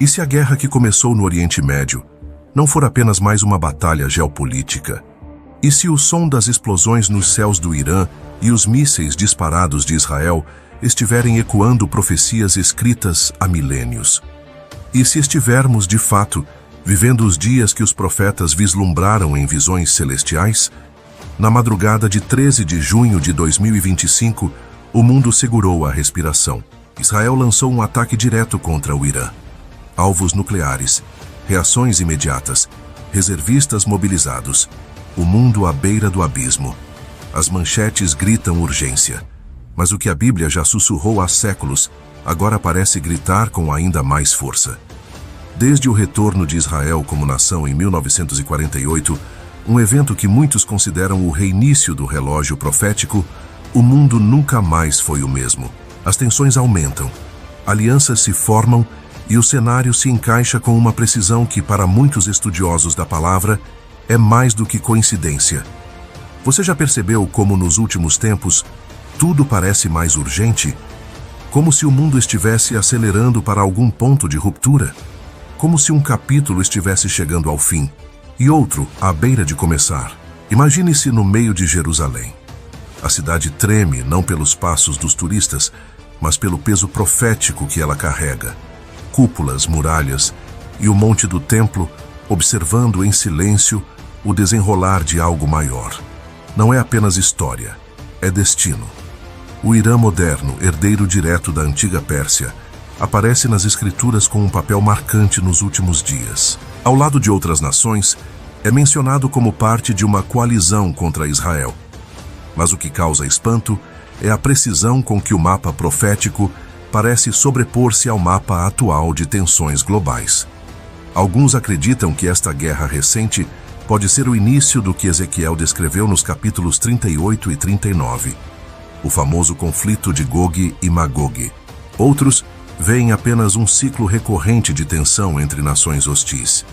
E se a guerra que começou no Oriente Médio não for apenas mais uma batalha geopolítica? E se o som das explosões nos céus do Irã e os mísseis disparados de Israel estiverem ecoando profecias escritas há milênios? E se estivermos, de fato, vivendo os dias que os profetas vislumbraram em visões celestiais? Na madrugada de 13 de junho de 2025, o mundo segurou a respiração. Israel lançou um ataque direto contra o Irã. Alvos nucleares, reações imediatas, reservistas mobilizados, o mundo à beira do abismo. As manchetes gritam urgência, mas o que a Bíblia já sussurrou há séculos, agora parece gritar com ainda mais força. Desde o retorno de Israel como nação em 1948, um evento que muitos consideram o reinício do relógio profético, o mundo nunca mais foi o mesmo. As tensões aumentam, alianças se formam e o cenário se encaixa com uma precisão que, para muitos estudiosos da palavra, é mais do que coincidência. Você já percebeu como, nos últimos tempos, tudo parece mais urgente? Como se o mundo estivesse acelerando para algum ponto de ruptura? Como se um capítulo estivesse chegando ao fim e outro à beira de começar. Imagine-se no meio de Jerusalém. A cidade treme não pelos passos dos turistas, mas pelo peso profético que ela carrega. Cúpulas, muralhas e o monte do templo observando em silêncio o desenrolar de algo maior. Não é apenas história, é destino. O Irã moderno, herdeiro direto da antiga Pérsia, aparece nas escrituras com um papel marcante nos últimos dias. Ao lado de outras nações, é mencionado como parte de uma coalizão contra Israel. Mas o que causa espanto é a precisão com que o mapa profético parece sobrepor-se ao mapa atual de tensões globais. Alguns acreditam que esta guerra recente pode ser o início do que Ezequiel descreveu nos capítulos 38 e 39, o famoso conflito de Gog e Magog. Outros veem apenas um ciclo recorrente de tensão entre nações hostis.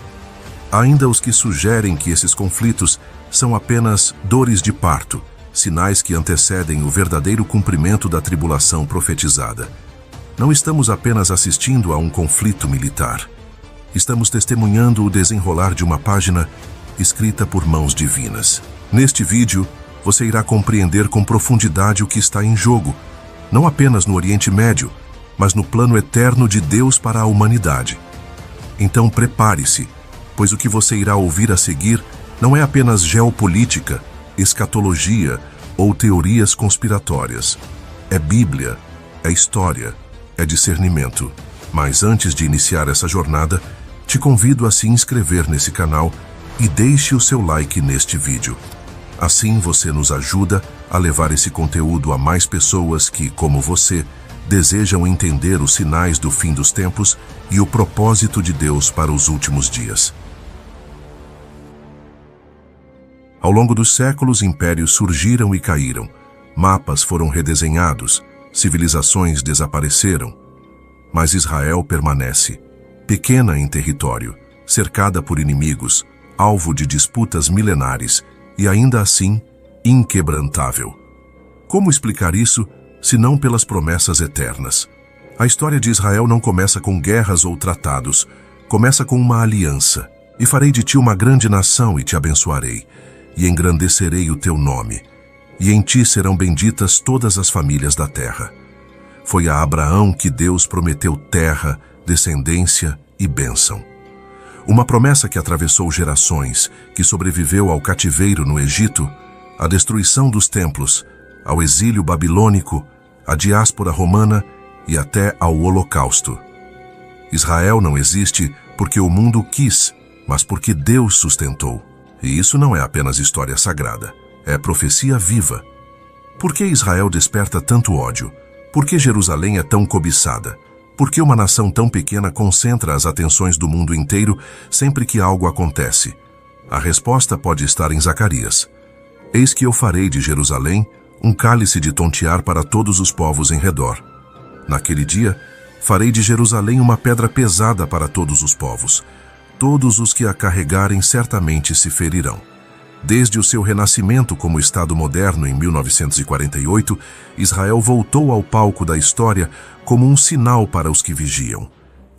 Há ainda os que sugerem que esses conflitos são apenas dores de parto, sinais que antecedem o verdadeiro cumprimento da tribulação profetizada. Não estamos apenas assistindo a um conflito militar. Estamos testemunhando o desenrolar de uma página escrita por mãos divinas. Neste vídeo, você irá compreender com profundidade o que está em jogo, não apenas no Oriente Médio, mas no plano eterno de Deus para a humanidade. Então prepare-se, pois o que você irá ouvir a seguir não é apenas geopolítica, escatologia ou teorias conspiratórias. É Bíblia, é história, é discernimento. Mas antes de iniciar essa jornada, te convido a se inscrever nesse canal e deixe o seu like neste vídeo. Assim você nos ajuda a levar esse conteúdo a mais pessoas que, como você, desejam entender os sinais do fim dos tempos e o propósito de Deus para os últimos dias. Ao longo dos séculos, impérios surgiram e caíram, mapas foram redesenhados, civilizações desapareceram. Mas Israel permanece, pequena em território, cercada por inimigos, alvo de disputas milenares e ainda assim inquebrantável. Como explicar isso, se não pelas promessas eternas? A história de Israel não começa com guerras ou tratados, começa com uma aliança. E farei de ti uma grande nação e te abençoarei, e engrandecerei o teu nome, e em ti serão benditas todas as famílias da terra. Foi a Abraão que Deus prometeu terra, descendência e bênção. Uma promessa que atravessou gerações, que sobreviveu ao cativeiro no Egito, à destruição dos templos, ao exílio babilônico, à diáspora romana e até ao Holocausto. Israel não existe porque o mundo quis, mas porque Deus sustentou. E isso não é apenas história sagrada, é profecia viva. Por que Israel desperta tanto ódio? Por que Jerusalém é tão cobiçada? Por que uma nação tão pequena concentra as atenções do mundo inteiro sempre que algo acontece? A resposta pode estar em Zacarias. Eis que eu farei de Jerusalém um cálice de tontear para todos os povos em redor. Naquele dia, farei de Jerusalém uma pedra pesada para todos os povos. Todos os que a carregarem certamente se ferirão. Desde o seu renascimento como Estado moderno em 1948, Israel voltou ao palco da história como um sinal para os que vigiam.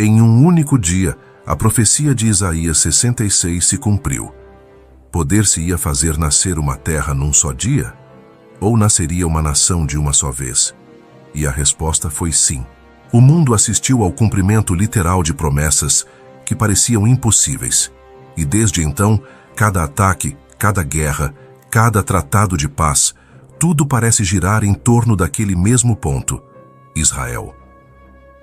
Em um único dia, a profecia de Isaías 66 se cumpriu. Poder-se-ia fazer nascer uma terra num só dia? Ou nasceria uma nação de uma só vez? E a resposta foi sim. O mundo assistiu ao cumprimento literal de promessas que pareciam impossíveis. E desde então, cada ataque, cada guerra, cada tratado de paz, tudo parece girar em torno daquele mesmo ponto: Israel.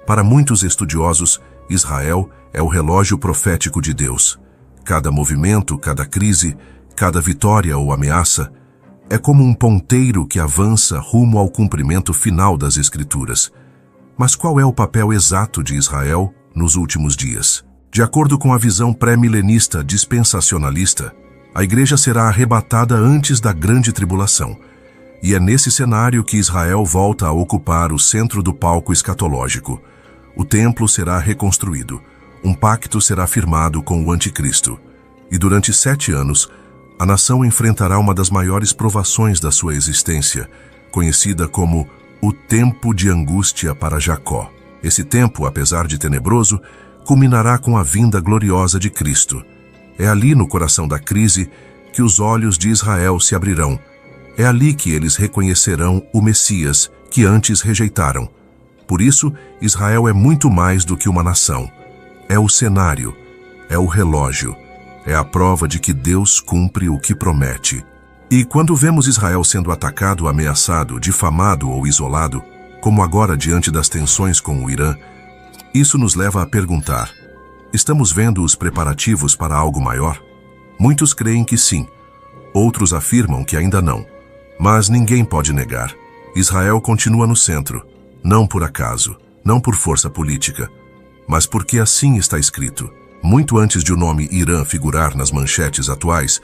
Para muitos estudiosos, Israel é o relógio profético de Deus. Cada movimento, cada crise, cada vitória ou ameaça é como um ponteiro que avança rumo ao cumprimento final das Escrituras. Mas qual é o papel exato de Israel nos últimos dias? De acordo com a visão pré-milenista dispensacionalista, a igreja será arrebatada antes da grande tribulação. E é nesse cenário que Israel volta a ocupar o centro do palco escatológico. O templo será reconstruído. Um pacto será firmado com o anticristo. E durante 7 anos, a nação enfrentará uma das maiores provações da sua existência, conhecida como o tempo de angústia para Jacó. Esse tempo, apesar de tenebroso, culminará com a vinda gloriosa de Cristo. É ali, no coração da crise, que os olhos de Israel se abrirão. É ali que eles reconhecerão o Messias, que antes rejeitaram. Por isso, Israel é muito mais do que uma nação. É o cenário, é o relógio, é a prova de que Deus cumpre o que promete. E quando vemos Israel sendo atacado, ameaçado, difamado ou isolado, como agora diante das tensões com o Irã, isso nos leva a perguntar: estamos vendo os preparativos para algo maior? Muitos creem que sim, outros afirmam que ainda não. Mas ninguém pode negar: Israel continua no centro, não por acaso, não por força política, mas porque assim está escrito. Muito antes de o nome Irã figurar nas manchetes atuais,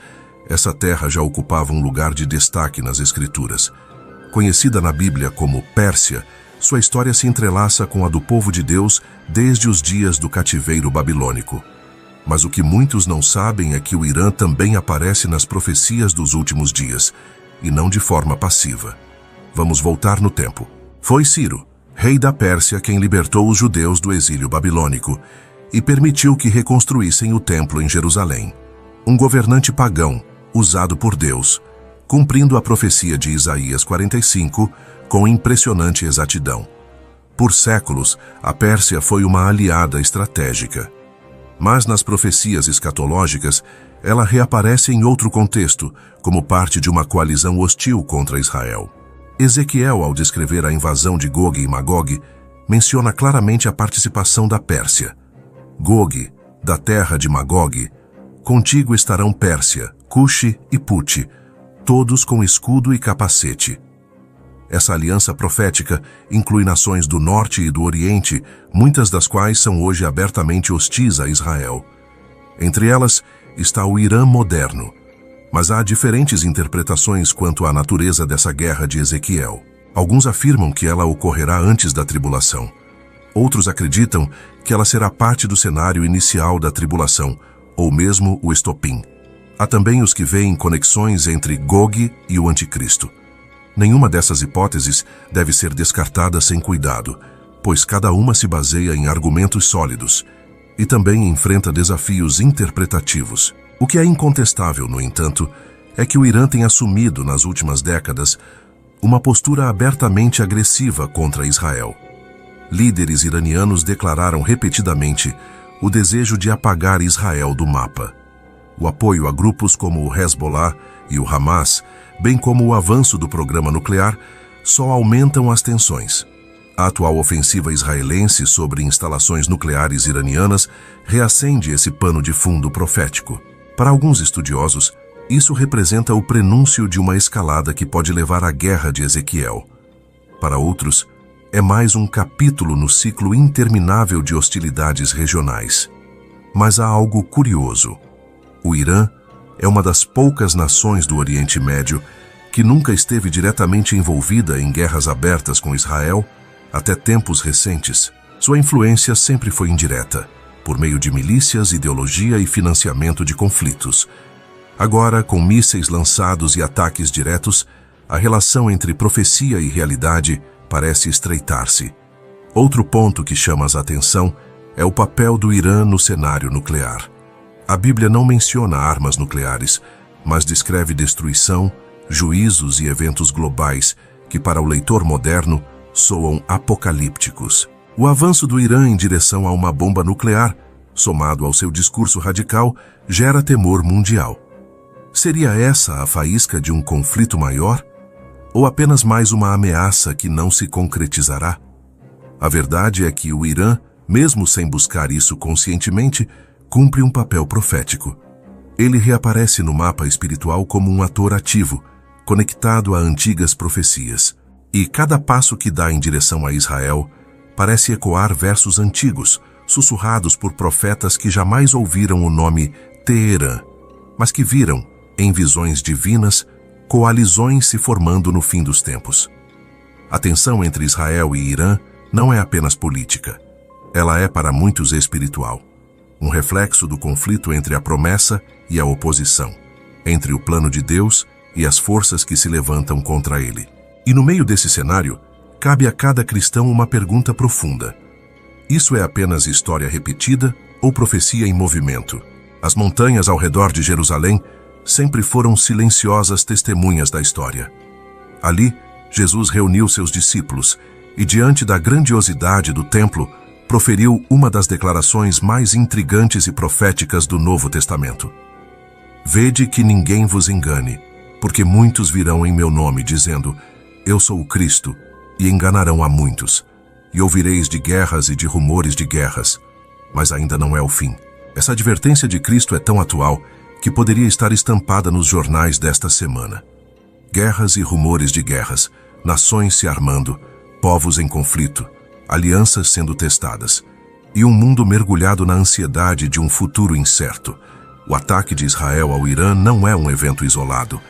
essa terra já ocupava um lugar de destaque nas Escrituras. Conhecida na Bíblia como Pérsia, sua história se entrelaça com a do povo de Deus desde os dias do cativeiro babilônico. Mas o que muitos não sabem é que o Irã também aparece nas profecias dos últimos dias, e não de forma passiva. Vamos voltar no tempo. Foi Ciro, rei da Pérsia, quem libertou os judeus do exílio babilônico e permitiu que reconstruíssem o templo em Jerusalém. Um governante pagão, usado por Deus, cumprindo a profecia de Isaías 45 com impressionante exatidão. Por séculos, a Pérsia foi uma aliada estratégica. Mas nas profecias escatológicas, ela reaparece em outro contexto, como parte de uma coalizão hostil contra Israel. Ezequiel, ao descrever a invasão de Gog e Magog, menciona claramente a participação da Pérsia. Gog, da terra de Magog, contigo estarão Pérsia, Cuxi e Puti, todos com escudo e capacete. Essa aliança profética inclui nações do norte e do oriente, muitas das quais são hoje abertamente hostis a Israel. Entre elas está o Irã moderno, mas há diferentes interpretações quanto à natureza dessa guerra de Ezequiel. Alguns afirmam que ela ocorrerá antes da tribulação. Outros acreditam que ela será parte do cenário inicial da tribulação, ou mesmo o estopim. Há também os que veem conexões entre Gog e o anticristo. Nenhuma dessas hipóteses deve ser descartada sem cuidado, pois cada uma se baseia em argumentos sólidos e também enfrenta desafios interpretativos. O que é incontestável, no entanto, é que o Irã tem assumido nas últimas décadas uma postura abertamente agressiva contra Israel. Líderes iranianos declararam repetidamente o desejo de apagar Israel do mapa. O apoio a grupos como o Hezbollah e o Hamas, bem como o avanço do programa nuclear, só aumentam as tensões. A atual ofensiva israelense sobre instalações nucleares iranianas reacende esse pano de fundo profético. Para alguns estudiosos, isso representa o prenúncio de uma escalada que pode levar à guerra de Ezequiel. Para outros, é mais um capítulo no ciclo interminável de hostilidades regionais. Mas há algo curioso. O Irã é uma das poucas nações do Oriente Médio que nunca esteve diretamente envolvida em guerras abertas com Israel até tempos recentes. Sua influência sempre foi indireta, por meio de milícias, ideologia e financiamento de conflitos. Agora, com mísseis lançados e ataques diretos, a relação entre profecia e realidade parece estreitar-se. Outro ponto que chama a atenção é o papel do Irã no cenário nuclear. A Bíblia não menciona armas nucleares, mas descreve destruição, juízos e eventos globais que, para o leitor moderno, soam apocalípticos. O avanço do Irã em direção a uma bomba nuclear, somado ao seu discurso radical, gera temor mundial. Seria essa a faísca de um conflito maior? Ou apenas mais uma ameaça que não se concretizará? A verdade é que o Irã, mesmo sem buscar isso conscientemente, cumpre um papel profético. Ele reaparece no mapa espiritual como um ator ativo, conectado a antigas profecias. E cada passo que dá em direção a Israel parece ecoar versos antigos, sussurrados por profetas que jamais ouviram o nome Teherã, mas que viram, em visões divinas, coalizões se formando no fim dos tempos. A tensão entre Israel e Irã não é apenas política. Ela é para muitos espiritual. Um reflexo do conflito entre a promessa e a oposição, entre o plano de Deus e as forças que se levantam contra ele. E no meio desse cenário, cabe a cada cristão uma pergunta profunda. Isso é apenas história repetida ou profecia em movimento? As montanhas ao redor de Jerusalém sempre foram silenciosas testemunhas da história. Ali, Jesus reuniu seus discípulos e, diante da grandiosidade do templo, proferiu uma das declarações mais intrigantes e proféticas do Novo Testamento. Vede que ninguém vos engane, porque muitos virão em meu nome, dizendo, eu sou o Cristo, e enganarão a muitos. E ouvireis de guerras e de rumores de guerras, mas ainda não é o fim. Essa advertência de Cristo é tão atual que poderia estar estampada nos jornais desta semana. Guerras e rumores de guerras, nações se armando, povos em conflito, alianças sendo testadas, e um mundo mergulhado na ansiedade de um futuro incerto. O ataque de Israel ao Irã não é um evento isolado.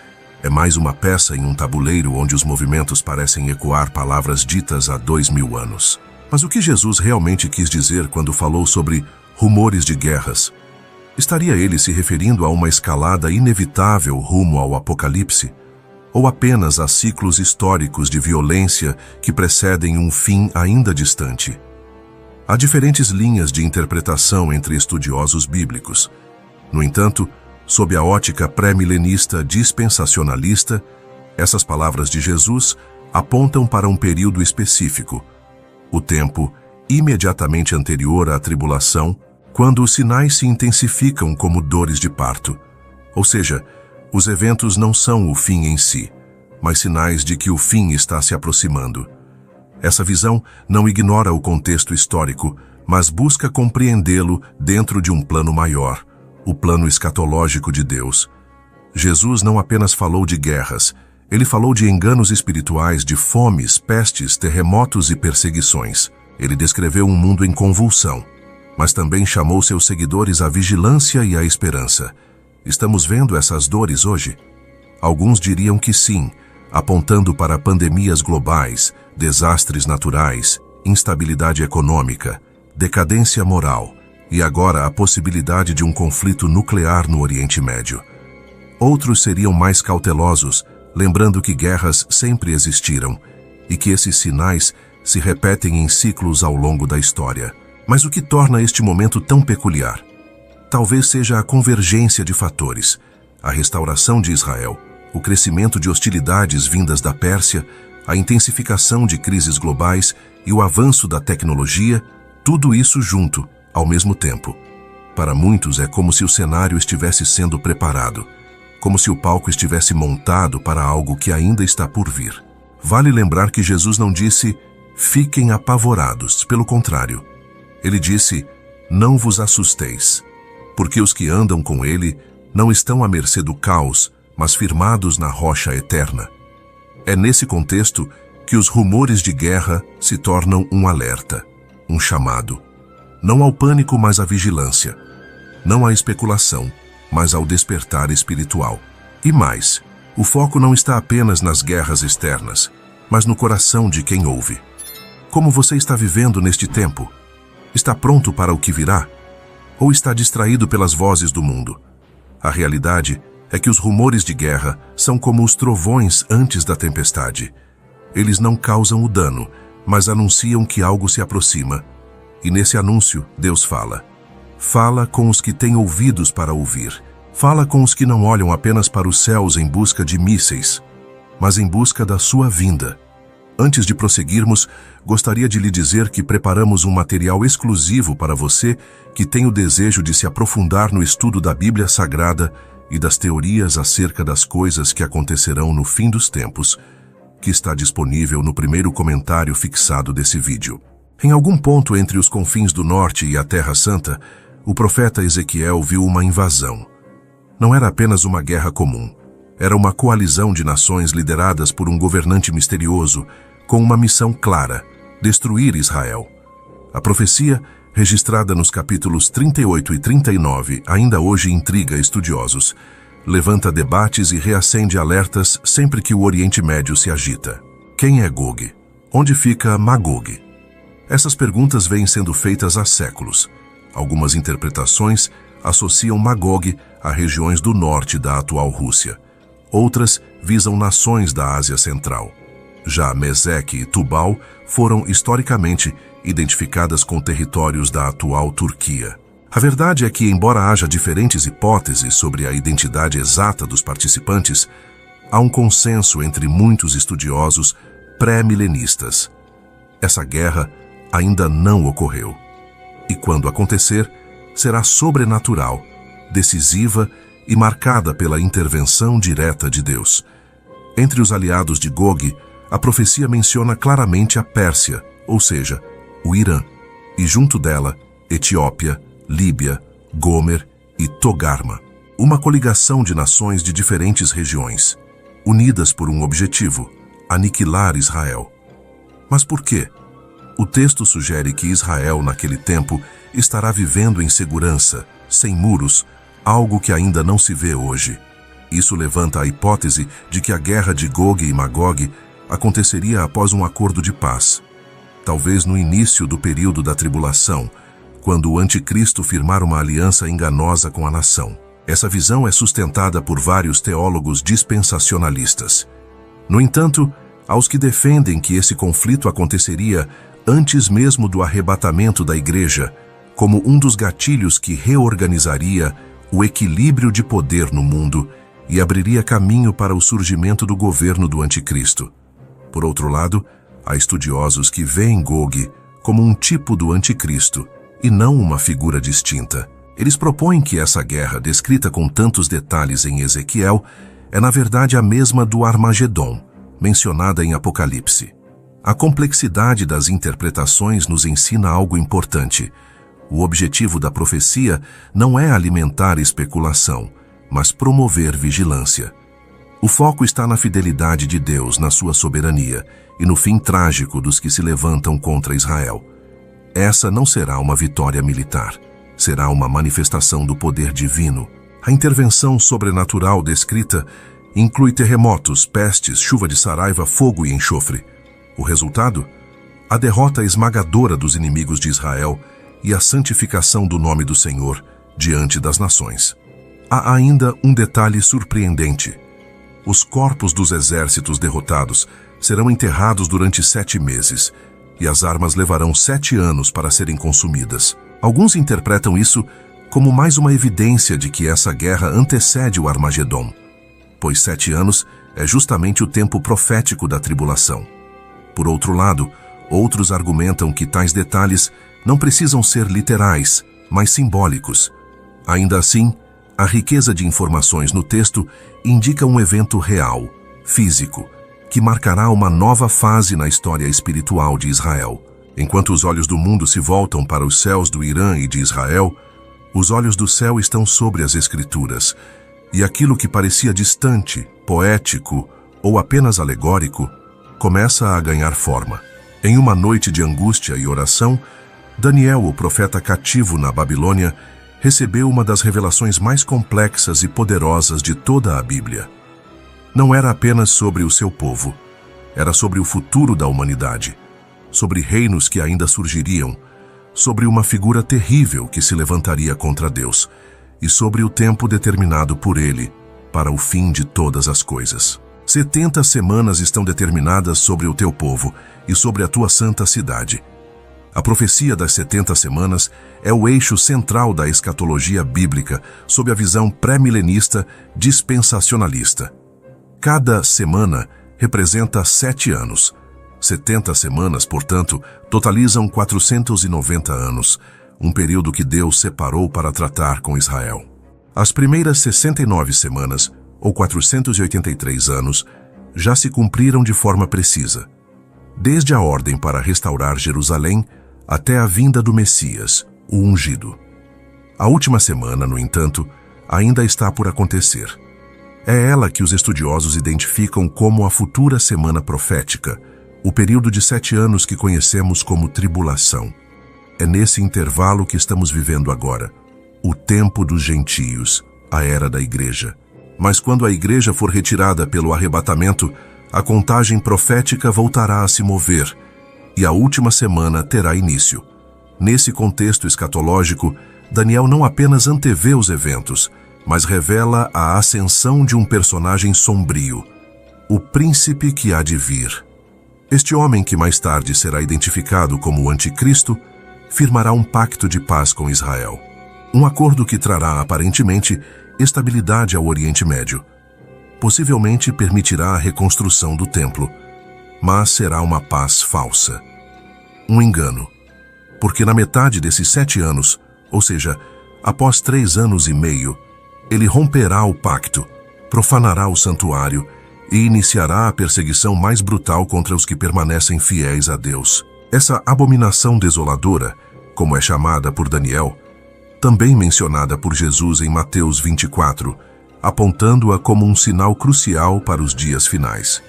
É mais uma peça em um tabuleiro onde os movimentos parecem ecoar palavras ditas há 2000 anos. Mas o que Jesus realmente quis dizer quando falou sobre rumores de guerras? Estaria ele se referindo a uma escalada inevitável rumo ao apocalipse? Ou apenas a ciclos históricos de violência que precedem um fim ainda distante? Há diferentes linhas de interpretação entre estudiosos bíblicos. No entanto, sob a ótica pré-milenista dispensacionalista, essas palavras de Jesus apontam para um período específico, o tempo imediatamente anterior à tribulação, quando os sinais se intensificam como dores de parto. Ou seja, os eventos não são o fim em si, mas sinais de que o fim está se aproximando. Essa visão não ignora o contexto histórico, mas busca compreendê-lo dentro de um plano maior, o plano escatológico de Deus. Jesus não apenas falou de guerras, ele falou de enganos espirituais, de fomes, pestes, terremotos e perseguições. Ele descreveu um mundo em convulsão, mas também chamou seus seguidores à vigilância e à esperança. Estamos vendo essas dores hoje? Alguns diriam que sim, apontando para pandemias globais, desastres naturais, instabilidade econômica, decadência moral e agora a possibilidade de um conflito nuclear no Oriente Médio. Outros seriam mais cautelosos, lembrando que guerras sempre existiram e que esses sinais se repetem em ciclos ao longo da história. Mas o que torna este momento tão peculiar? Talvez seja a convergência de fatores, a restauração de Israel, o crescimento de hostilidades vindas da Pérsia, a intensificação de crises globais e o avanço da tecnologia, tudo isso junto, ao mesmo tempo. Para muitos é como se o cenário estivesse sendo preparado, como se o palco estivesse montado para algo que ainda está por vir. Vale lembrar que Jesus não disse, fiquem apavorados, pelo contrário. Ele disse, não vos assusteis, porque os que andam com ele não estão à mercê do caos, mas firmados na rocha eterna. É nesse contexto que os rumores de guerra se tornam um alerta, um chamado. Não ao pânico, mas à vigilância. Não à especulação, mas ao despertar espiritual. E mais, o foco não está apenas nas guerras externas, mas no coração de quem ouve. Como você está vivendo neste tempo? Está pronto para o que virá? Ou está distraído pelas vozes do mundo? A realidade é que os rumores de guerra são como os trovões antes da tempestade. Eles não causam o dano, mas anunciam que algo se aproxima. E nesse anúncio, Deus fala. Fala com os que têm ouvidos para ouvir. Fala com os que não olham apenas para os céus em busca de mísseis, mas em busca da sua vinda. Antes de prosseguirmos, gostaria de lhe dizer que preparamos um material exclusivo para você que tem o desejo de se aprofundar no estudo da Bíblia Sagrada e das teorias acerca das coisas que acontecerão no fim dos tempos, que está disponível no primeiro comentário fixado desse vídeo. Em algum ponto entre os confins do norte e a Terra Santa, o profeta Ezequiel viu uma invasão. Não era apenas uma guerra comum. Era uma coalizão de nações lideradas por um governante misterioso, com uma missão clara: destruir Israel. A profecia, registrada nos capítulos 38 e 39, ainda hoje intriga estudiosos, levanta debates e reacende alertas sempre que o Oriente Médio se agita. Quem é Gog? Onde fica Magog? Essas perguntas vêm sendo feitas há séculos. Algumas interpretações associam Magog a regiões do norte da atual Rússia. Outras visam nações da Ásia Central. Já Meseque e Tubal foram, historicamente, identificadas com territórios da atual Turquia. A verdade é que, embora haja diferentes hipóteses sobre a identidade exata dos participantes, há um consenso entre muitos estudiosos pré-milenistas. Essa guerra ainda não ocorreu. E quando acontecer, será sobrenatural, decisiva e marcada pela intervenção direta de Deus. Entre os aliados de Gog, a profecia menciona claramente a Pérsia, ou seja, o Irã, e junto dela, Etiópia, Líbia, Gomer e Togarma, uma coligação de nações de diferentes regiões, unidas por um objetivo: aniquilar Israel. Mas por quê? O texto sugere que Israel, naquele tempo, estará vivendo em segurança, sem muros, algo que ainda não se vê hoje. Isso levanta a hipótese de que a guerra de Gog e Magog aconteceria após um acordo de paz. Talvez no início do período da tribulação, quando o anticristo firmar uma aliança enganosa com a nação. Essa visão é sustentada por vários teólogos dispensacionalistas. No entanto, aos que defendem que esse conflito aconteceria antes mesmo do arrebatamento da igreja, como um dos gatilhos que reorganizaria o equilíbrio de poder no mundo e abriria caminho para o surgimento do governo do anticristo. Por outro lado, há estudiosos que veem Gog como um tipo do anticristo e não uma figura distinta. Eles propõem que essa guerra, descrita com tantos detalhes em Ezequiel, é na verdade a mesma do Armagedon, mencionada em Apocalipse. A complexidade das interpretações nos ensina algo importante. O objetivo da profecia não é alimentar especulação, mas promover vigilância. O foco está na fidelidade de Deus, na sua soberania, e no fim trágico dos que se levantam contra Israel. Essa não será uma vitória militar, será uma manifestação do poder divino. A intervenção sobrenatural descrita inclui terremotos, pestes, chuva de saraiva, fogo e enxofre. O resultado? A derrota esmagadora dos inimigos de Israel e a santificação do nome do Senhor diante das nações. Há ainda um detalhe surpreendente. Os corpos dos exércitos derrotados serão enterrados durante 7 meses, e as armas levarão 7 anos para serem consumidas. Alguns interpretam isso como mais uma evidência de que essa guerra antecede o Armagedon, pois 7 anos é justamente o tempo profético da tribulação. Por outro lado, outros argumentam que tais detalhes não precisam ser literais, mas simbólicos. Ainda assim, a riqueza de informações no texto indica um evento real, físico, que marcará uma nova fase na história espiritual de Israel. Enquanto os olhos do mundo se voltam para os céus do Irã e de Israel, os olhos do céu estão sobre as Escrituras, e aquilo que parecia distante, poético ou apenas alegórico, começa a ganhar forma. Em uma noite de angústia e oração, Daniel, o profeta cativo na Babilônia, recebeu uma das revelações mais complexas e poderosas de toda a Bíblia. Não era apenas sobre o seu povo, era sobre o futuro da humanidade, sobre reinos que ainda surgiriam, sobre uma figura terrível que se levantaria contra Deus e sobre o tempo determinado por Ele para o fim de todas as coisas. 70 semanas estão determinadas sobre o teu povo e sobre a tua santa cidade. A profecia das 70 semanas é o eixo central da escatologia bíblica, sob a visão pré-milenista dispensacionalista. Cada semana representa 7 anos. 70 semanas, portanto, totalizam 490 anos, um período que Deus separou para tratar com Israel. As primeiras 69 semanas, ou 483 anos, já se cumpriram de forma precisa, desde a ordem para restaurar Jerusalém até a vinda do Messias, o ungido. A última semana, no entanto, ainda está por acontecer. É ela que os estudiosos identificam como a futura semana profética, o período de 7 anos que conhecemos como tribulação. É nesse intervalo que estamos vivendo agora, o tempo dos gentios, a era da igreja. Mas quando a igreja for retirada pelo arrebatamento, a contagem profética voltará a se mover, e a última semana terá início. Nesse contexto escatológico, Daniel não apenas antevê os eventos, mas revela a ascensão de um personagem sombrio, o príncipe que há de vir. Este homem, que mais tarde será identificado como o Anticristo, firmará um pacto de paz com Israel. Um acordo que trará, aparentemente, estabilidade ao Oriente Médio. Possivelmente permitirá a reconstrução do templo, mas será uma paz falsa. Um engano, porque na metade desses 7 anos, ou seja, após 3 anos e meio, ele romperá o pacto, profanará o santuário e iniciará a perseguição mais brutal contra os que permanecem fiéis a Deus. Essa abominação desoladora, como é chamada por Daniel, também mencionada por Jesus em Mateus 24, apontando-a como um sinal crucial para os dias finais.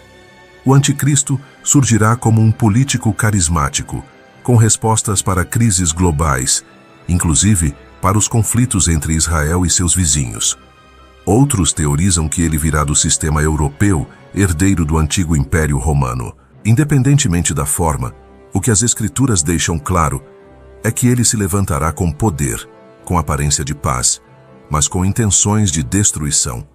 O anticristo surgirá como um político carismático, com respostas para crises globais, inclusive para os conflitos entre Israel e seus vizinhos. Outros teorizam que ele virá do sistema europeu, herdeiro do antigo Império Romano. Independentemente da forma, o que as Escrituras deixam claro é que ele se levantará com poder, com aparência de paz, mas com intenções de destruição.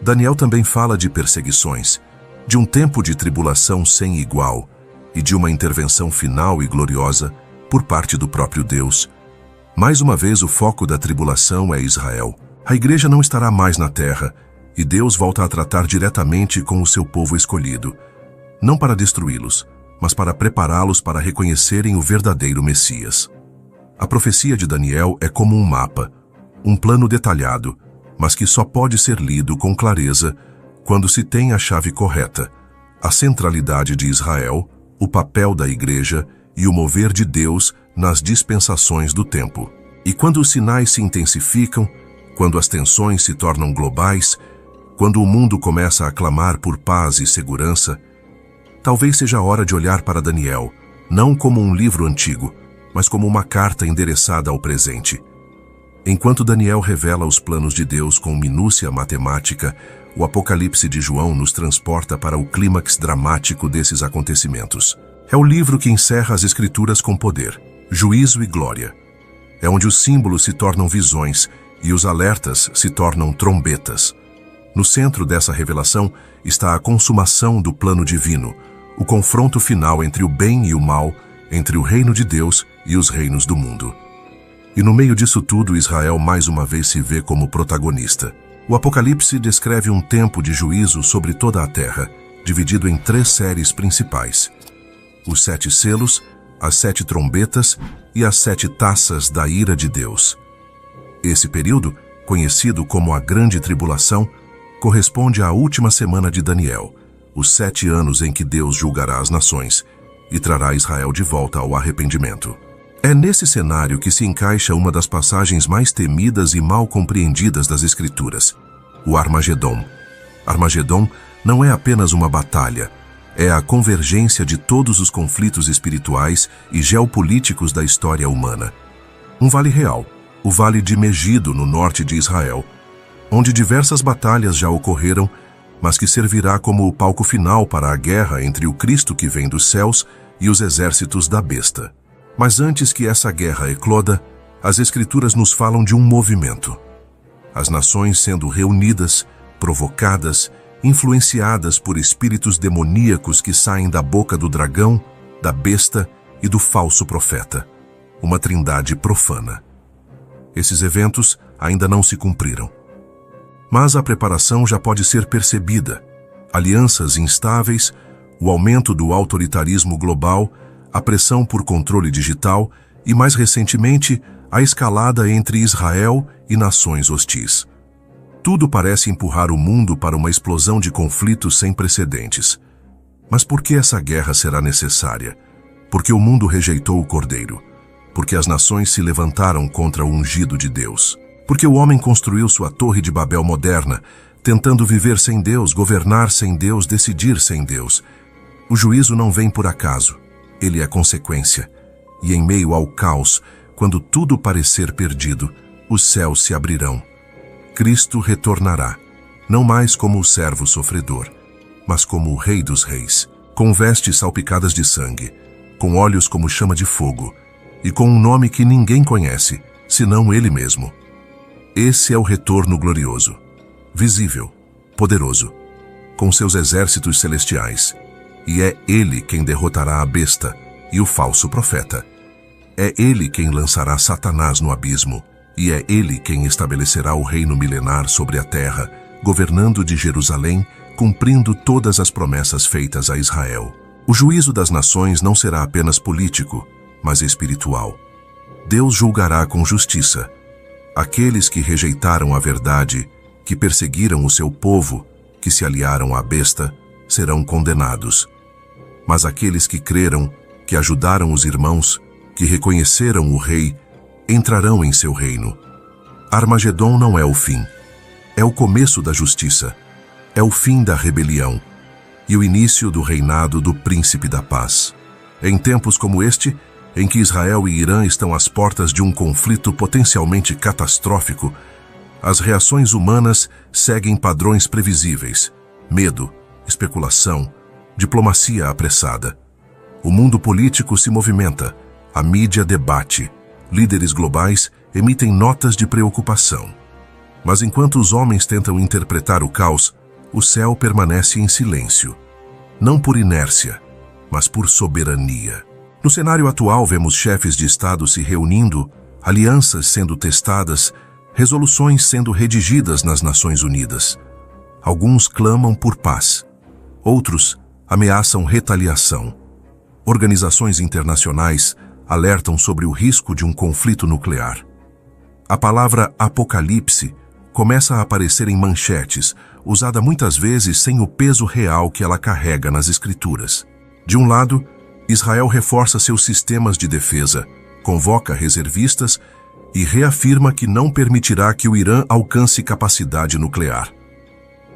Daniel também fala de perseguições, de um tempo de tribulação sem igual e de uma intervenção final e gloriosa por parte do próprio Deus. Mais uma vez, o foco da tribulação é Israel. A igreja não estará mais na terra e Deus volta a tratar diretamente com o seu povo escolhido, não para destruí-los, mas para prepará-los para reconhecerem o verdadeiro Messias. A profecia de Daniel é como um mapa, um plano detalhado, mas que só pode ser lido com clareza quando se tem a chave correta, a centralidade de Israel, o papel da igreja e o mover de Deus nas dispensações do tempo. E quando os sinais se intensificam, quando as tensões se tornam globais, quando o mundo começa a clamar por paz e segurança, talvez seja a hora de olhar para Daniel, não como um livro antigo, mas como uma carta endereçada ao presente. Enquanto Daniel revela os planos de Deus com minúcia matemática, o Apocalipse de João nos transporta para o clímax dramático desses acontecimentos. É o livro que encerra as Escrituras com poder, juízo e glória. É onde os símbolos se tornam visões e os alertas se tornam trombetas. No centro dessa revelação está a consumação do plano divino, o confronto final entre o bem e o mal, entre o reino de Deus e os reinos do mundo. E no meio disso tudo, Israel mais uma vez se vê como protagonista. O Apocalipse descreve um tempo de juízo sobre toda a terra, dividido em 3 séries principais: os 7 selos, as 7 trombetas e as 7 taças da ira de Deus. Esse período, conhecido como a Grande Tribulação, corresponde à última semana de Daniel, os 7 anos em que Deus julgará as nações e trará Israel de volta ao arrependimento. É nesse cenário que se encaixa uma das passagens mais temidas e mal compreendidas das Escrituras, o Armagedom. Armagedom não é apenas uma batalha, é a convergência de todos os conflitos espirituais e geopolíticos da história humana. Um vale real, o Vale de Megido, no norte de Israel, onde diversas batalhas já ocorreram, mas que servirá como o palco final para a guerra entre o Cristo que vem dos céus e os exércitos da besta. Mas antes que essa guerra ecloda, as Escrituras nos falam de um movimento. As nações sendo reunidas, provocadas, influenciadas por espíritos demoníacos que saem da boca do dragão, da besta e do falso profeta, uma trindade profana. Esses eventos ainda não se cumpriram. Mas a preparação já pode ser percebida. Alianças instáveis, o aumento do autoritarismo global, a pressão por controle digital e, mais recentemente, a escalada entre Israel e nações hostis. Tudo parece empurrar o mundo para uma explosão de conflitos sem precedentes. Mas por que essa guerra será necessária? Porque o mundo rejeitou o Cordeiro. Porque as nações se levantaram contra o ungido de Deus. Porque o homem construiu sua torre de Babel moderna, tentando viver sem Deus, governar sem Deus, decidir sem Deus. O juízo não vem por acaso. Ele é consequência. E em meio ao caos, quando tudo parecer perdido, os céus se abrirão. Cristo retornará, não mais como o servo sofredor, mas como o Rei dos Reis, com vestes salpicadas de sangue, com olhos como chama de fogo, e com um nome que ninguém conhece, senão Ele mesmo. Esse é o retorno glorioso, visível, poderoso, com seus exércitos celestiais, e é Ele quem derrotará a besta e o falso profeta. É Ele quem lançará Satanás no abismo, e é Ele quem estabelecerá o reino milenar sobre a terra, governando de Jerusalém, cumprindo todas as promessas feitas a Israel. O juízo das nações não será apenas político, mas espiritual. Deus julgará com justiça. Aqueles que rejeitaram a verdade, que perseguiram o seu povo, que se aliaram à besta, serão condenados. Mas aqueles que creram, que ajudaram os irmãos, que reconheceram o Rei, entrarão em seu reino. Armagedon não é o fim. É o começo da justiça. É o fim da rebelião e o início do reinado do Príncipe da Paz. Em tempos como este, em que Israel e Irã estão às portas de um conflito potencialmente catastrófico, as reações humanas seguem padrões previsíveis: medo, especulação, diplomacia apressada. O mundo político se movimenta, a mídia debate, líderes globais emitem notas de preocupação. Mas enquanto os homens tentam interpretar o caos, o céu permanece em silêncio. Não por inércia, mas por soberania. No cenário atual, vemos chefes de Estado se reunindo, alianças sendo testadas, resoluções sendo redigidas nas Nações Unidas. Alguns clamam por paz. Outros ameaçam retaliação. Organizações internacionais alertam sobre o risco de um conflito nuclear. A palavra apocalipse começa a aparecer em manchetes, usada muitas vezes sem o peso real que ela carrega nas Escrituras. De um lado, Israel reforça seus sistemas de defesa, convoca reservistas e reafirma que não permitirá que o Irã alcance capacidade nuclear.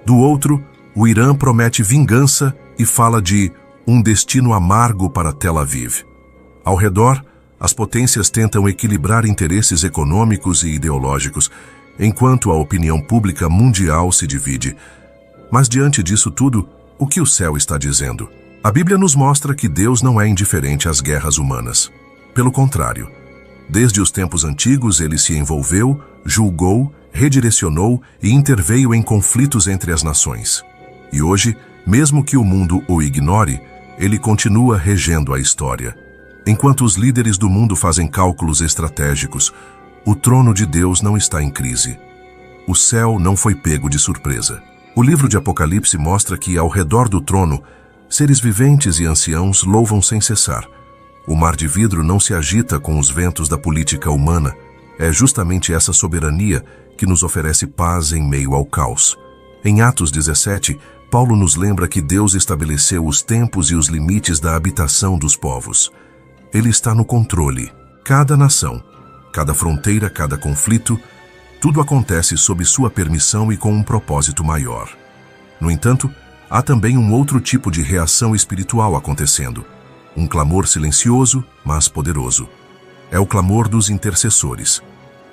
Do outro, o Irã promete vingança e fala de um destino amargo para Tel Aviv. Ao redor, as potências tentam equilibrar interesses econômicos e ideológicos, enquanto a opinião pública mundial se divide. Mas diante disso tudo, o que o céu está dizendo? A Bíblia nos mostra que Deus não é indiferente às guerras humanas. Pelo contrário, desde os tempos antigos ele se envolveu, julgou, redirecionou e interveio em conflitos entre as nações. E hoje, mesmo que o mundo o ignore, ele continua regendo a história. Enquanto os líderes do mundo fazem cálculos estratégicos, o trono de Deus não está em crise. O céu não foi pego de surpresa. O livro de Apocalipse mostra que, ao redor do trono, seres viventes e anciãos louvam sem cessar. O mar de vidro não se agita com os ventos da política humana. É justamente essa soberania que nos oferece paz em meio ao caos. Em Atos 17, Paulo nos lembra que Deus estabeleceu os tempos e os limites da habitação dos povos. Ele está no controle. Cada nação, cada fronteira, cada conflito, tudo acontece sob sua permissão e com um propósito maior. No entanto, há também um outro tipo de reação espiritual acontecendo. Um clamor silencioso, mas poderoso. É o clamor dos intercessores.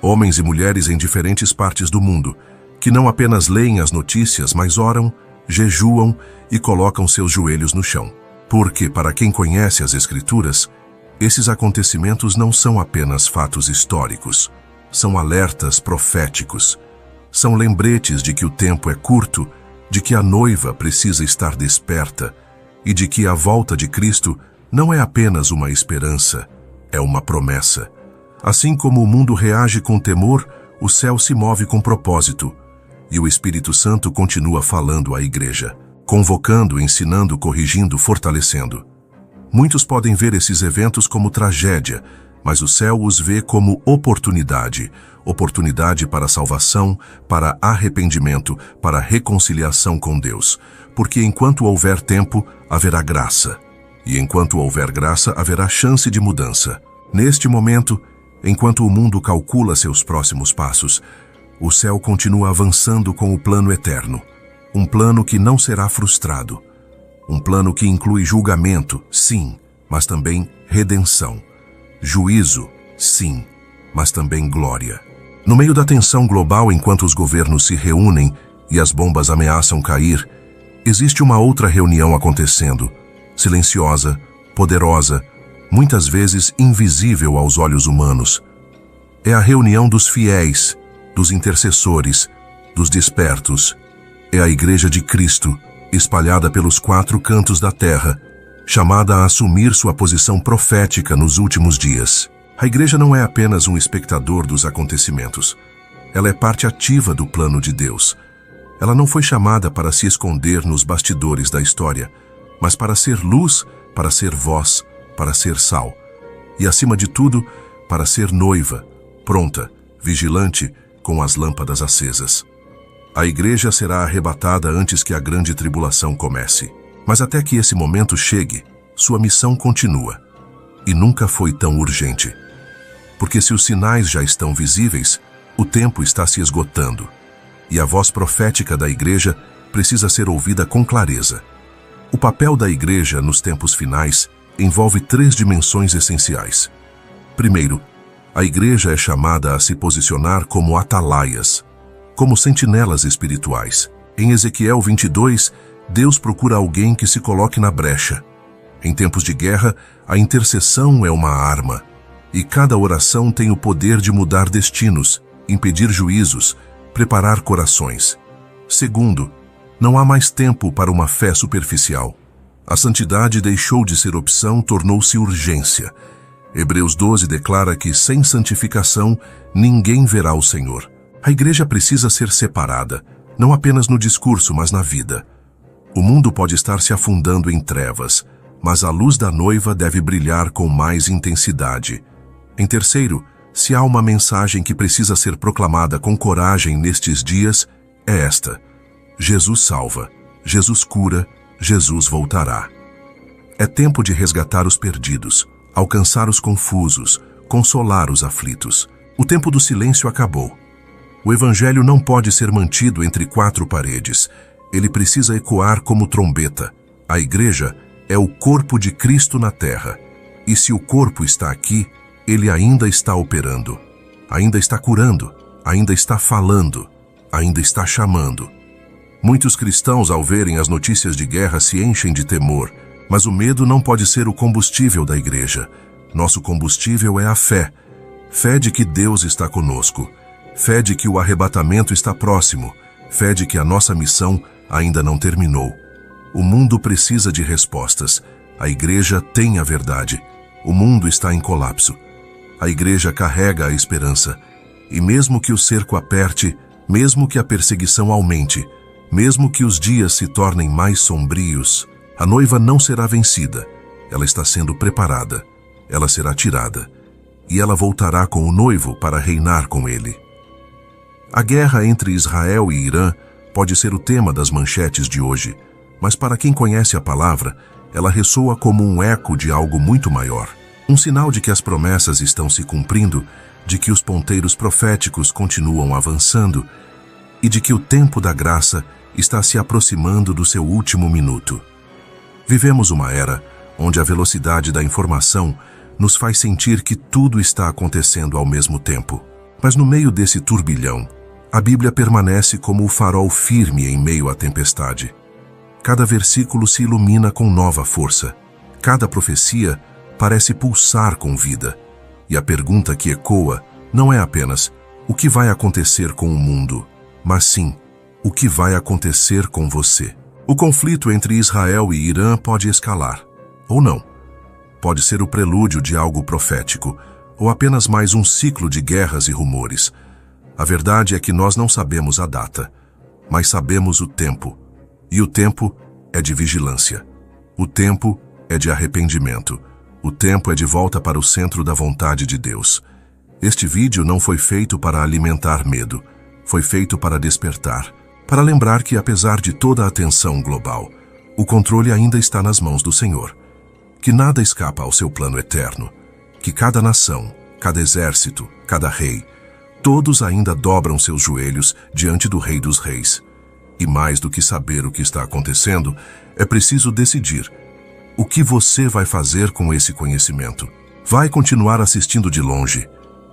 Homens e mulheres em diferentes partes do mundo, que não apenas leem as notícias, mas oram, jejuam e colocam seus joelhos no chão. Porque, para quem conhece as Escrituras, esses acontecimentos não são apenas fatos históricos, são alertas proféticos, são lembretes de que o tempo é curto, de que a noiva precisa estar desperta e de que a volta de Cristo não é apenas uma esperança, é uma promessa. Assim como o mundo reage com temor, o céu se move com propósito. E o Espírito Santo continua falando à igreja, convocando, ensinando, corrigindo, fortalecendo. Muitos podem ver esses eventos como tragédia, mas o céu os vê como oportunidade. Oportunidade para salvação, para arrependimento, para reconciliação com Deus. Porque enquanto houver tempo, haverá graça. E enquanto houver graça, haverá chance de mudança. Neste momento, enquanto o mundo calcula seus próximos passos, o céu continua avançando com o plano eterno. Um plano que não será frustrado. Um plano que inclui julgamento, sim, mas também redenção. Juízo, sim, mas também glória. No meio da tensão global, enquanto os governos se reúnem e as bombas ameaçam cair, existe uma outra reunião acontecendo, silenciosa, poderosa, muitas vezes invisível aos olhos humanos. É a reunião dos fiéis, dos intercessores, dos despertos. É a Igreja de Cristo, espalhada pelos 4 cantos da terra, chamada a assumir sua posição profética nos últimos dias. A Igreja não é apenas um espectador dos acontecimentos. Ela é parte ativa do plano de Deus. Ela não foi chamada para se esconder nos bastidores da história, mas para ser luz, para ser voz, para ser sal. E, acima de tudo, para ser noiva, pronta, vigilante, com as lâmpadas acesas. A igreja será arrebatada antes que a grande tribulação comece. Mas até que esse momento chegue, sua missão continua. E nunca foi tão urgente. Porque se os sinais já estão visíveis, o tempo está se esgotando. E a voz profética da igreja precisa ser ouvida com clareza. O papel da igreja nos tempos finais envolve 3 dimensões essenciais. Primeiro, a igreja é chamada a se posicionar como atalaias, como sentinelas espirituais. Em Ezequiel 22, Deus procura alguém que se coloque na brecha. Em tempos de guerra, a intercessão é uma arma, e cada oração tem o poder de mudar destinos, impedir juízos, preparar corações. Segundo, não há mais tempo para uma fé superficial. A santidade deixou de ser opção, tornou-se urgência. Hebreus 12 declara que, sem santificação, ninguém verá o Senhor. A igreja precisa ser separada, não apenas no discurso, mas na vida. O mundo pode estar se afundando em trevas, mas a luz da noiva deve brilhar com mais intensidade. Em terceiro, se há uma mensagem que precisa ser proclamada com coragem nestes dias, é esta: Jesus salva, Jesus cura, Jesus voltará. É tempo de resgatar os perdidos, alcançar os confusos, consolar os aflitos. O tempo do silêncio acabou. O Evangelho não pode ser mantido entre 4 paredes. Ele precisa ecoar como trombeta. A igreja é o corpo de Cristo na terra. E se o corpo está aqui, ele ainda está operando. Ainda está curando, ainda está falando, ainda está chamando. Muitos cristãos, ao verem as notícias de guerra, se enchem de temor. Mas o medo não pode ser o combustível da igreja. Nosso combustível é a fé. Fé de que Deus está conosco. Fé de que o arrebatamento está próximo. Fé de que a nossa missão ainda não terminou. O mundo precisa de respostas. A igreja tem a verdade. O mundo está em colapso. A igreja carrega a esperança. E mesmo que o cerco aperte, mesmo que a perseguição aumente, mesmo que os dias se tornem mais sombrios, a noiva não será vencida. Ela está sendo preparada. Ela será tirada. E ela voltará com o noivo para reinar com ele. A guerra entre Israel e Irã pode ser o tema das manchetes de hoje, mas para quem conhece a palavra, ela ressoa como um eco de algo muito maior. Um sinal de que as promessas estão se cumprindo, de que os ponteiros proféticos continuam avançando e de que o tempo da graça está se aproximando do seu último minuto. Vivemos uma era onde a velocidade da informação nos faz sentir que tudo está acontecendo ao mesmo tempo. Mas no meio desse turbilhão, a Bíblia permanece como o farol firme em meio à tempestade. Cada versículo se ilumina com nova força. Cada profecia parece pulsar com vida. E a pergunta que ecoa não é apenas o que vai acontecer com o mundo, mas sim o que vai acontecer com você. O conflito entre Israel e Irã pode escalar, ou não. pode ser o prelúdio de algo profético, ou apenas mais um ciclo de guerras e rumores. A verdade é que nós não sabemos a data, mas sabemos o tempo. E o tempo é de vigilância. O tempo é de arrependimento. O tempo é de volta para o centro da vontade de Deus. Este vídeo não foi feito para alimentar medo. Foi feito para despertar, para lembrar que, apesar de toda a atenção global, o controle ainda está nas mãos do Senhor. Que nada escapa ao seu plano eterno. Que cada nação, cada exército, cada rei, todos ainda dobram seus joelhos diante do Rei dos Reis. E mais do que saber o que está acontecendo, é preciso decidir. O que você vai fazer com esse conhecimento? Vai continuar assistindo de longe,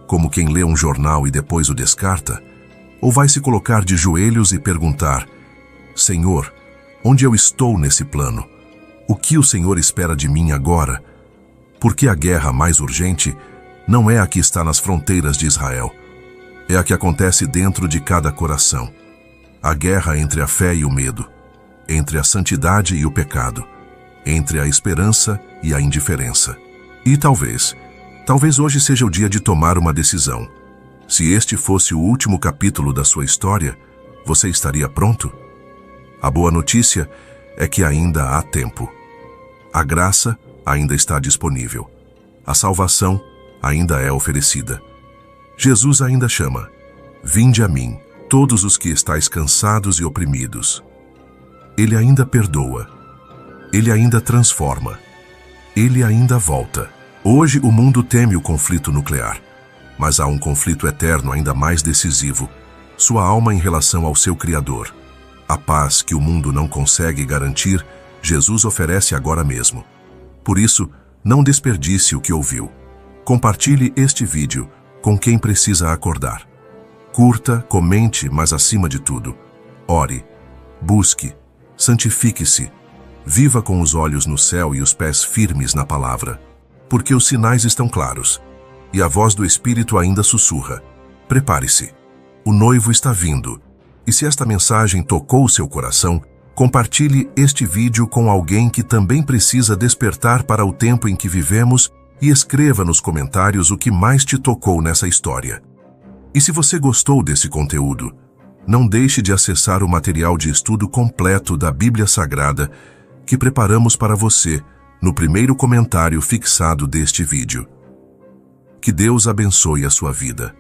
como quem lê um jornal e depois o descarta? Ou vai se colocar de joelhos e perguntar: Senhor, onde eu estou nesse plano? O que o Senhor espera de mim agora? Porque a guerra mais urgente não é a que está nas fronteiras de Israel. É a que acontece dentro de cada coração. A guerra entre a fé e o medo, entre a santidade e o pecado, entre a esperança e a indiferença. E talvez hoje seja o dia de tomar uma decisão. Se este fosse o último capítulo da sua história, você estaria pronto? A boa notícia é que ainda há tempo. A graça ainda está disponível. A salvação ainda é oferecida. Jesus ainda chama: Vinde a mim, todos os que estáis cansados e oprimidos. Ele ainda perdoa. Ele ainda transforma. Ele ainda volta. Hoje o mundo teme o conflito nuclear, mas há um conflito eterno ainda mais decisivo: sua alma em relação ao seu Criador. A paz que o mundo não consegue garantir, Jesus oferece agora mesmo. Por isso, não desperdice o que ouviu. Compartilhe este vídeo com quem precisa acordar. Curta, comente, mas acima de tudo, ore, busque, santifique-se, viva com os olhos no céu e os pés firmes na palavra. Porque os sinais estão claros, e a voz do Espírito ainda sussurra: prepare-se, o noivo está vindo. E se esta mensagem tocou o seu coração, compartilhe este vídeo com alguém que também precisa despertar para o tempo em que vivemos e escreva nos comentários o que mais te tocou nessa história. E se você gostou desse conteúdo, não deixe de acessar o material de estudo completo da Bíblia Sagrada que preparamos para você no primeiro comentário fixado deste vídeo. Que Deus abençoe a sua vida.